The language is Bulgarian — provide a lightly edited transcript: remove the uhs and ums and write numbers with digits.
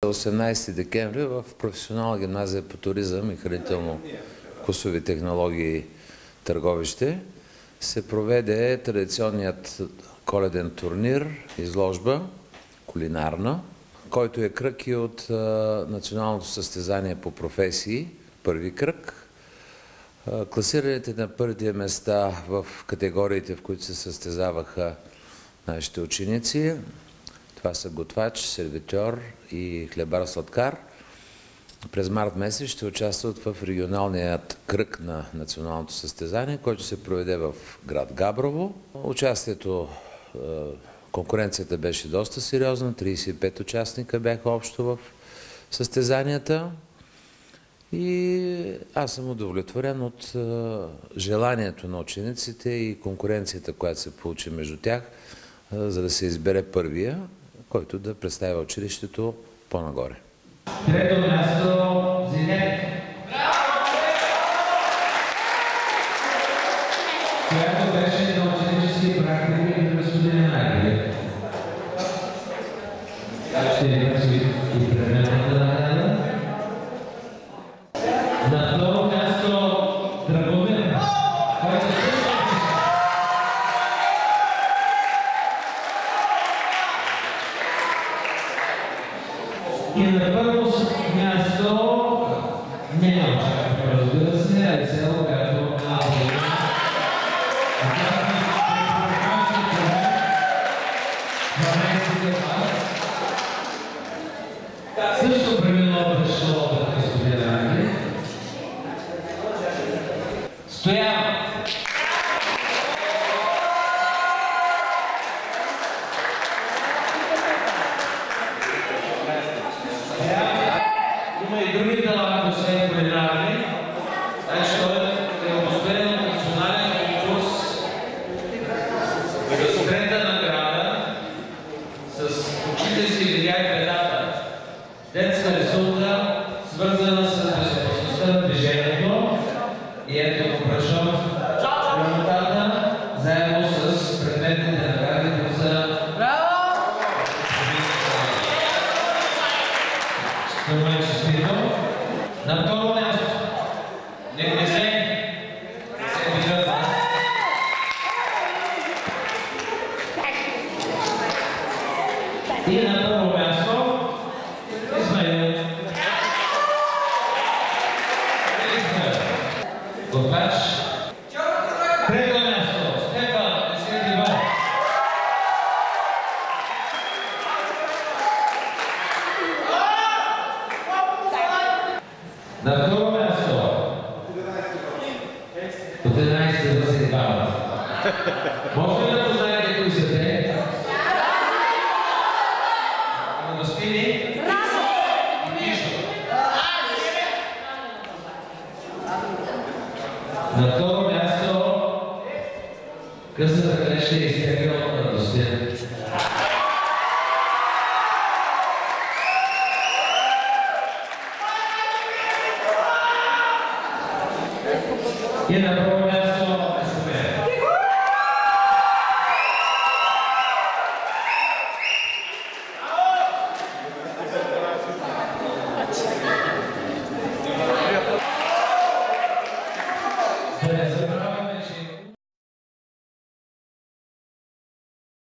18 декември в професионална гимназия по туризъм и хранително-вкусови технологии Търговище се проведе традиционният коледен турнир, изложба кулинарна, който е кръг и от националното състезание по професии, първи кръг. Класираните на първите места в категориите, в които се състезаваха нашите ученици, това са готвач, сервитьор и хлебар-сладкар. През март месец ще участват в регионалният кръг на националното състезание, който се проведе в град Габрово. Конкуренцията беше доста сериозна, 35 участника бяха общо в състезанията. И аз съм удовлетворен от желанието на учениците и конкуренцията, която се получи между тях, за да се избере първия, който да представя училището по-нагоре. Трето място Зинет, която беше на ученически практики на господин Ангелев. Ще имаш и предметната награда. На второ място Драгомир, който също и на първо място няма очаква, разбира се, е цяло, която също преминало през школата на господин Ангелев. Стоян. Има и други таланти, освен кулинарни. Значи той е обособен от национален конкурс с трета награда с очите си видя и бедата. Детска рисунка, свързана с безопасността на движението, и ето го пръщам резултата, заедно с предметните награди, които са на второ място. Не се виждат. И на първо място Исмаил. Готвач. Трето място Стефан Ескендивар. На второ място от 11 до 7. Може ли да познаете кои са те? Агостини и Тишо. На второ място късата клеща е изтегла от Агостин. И на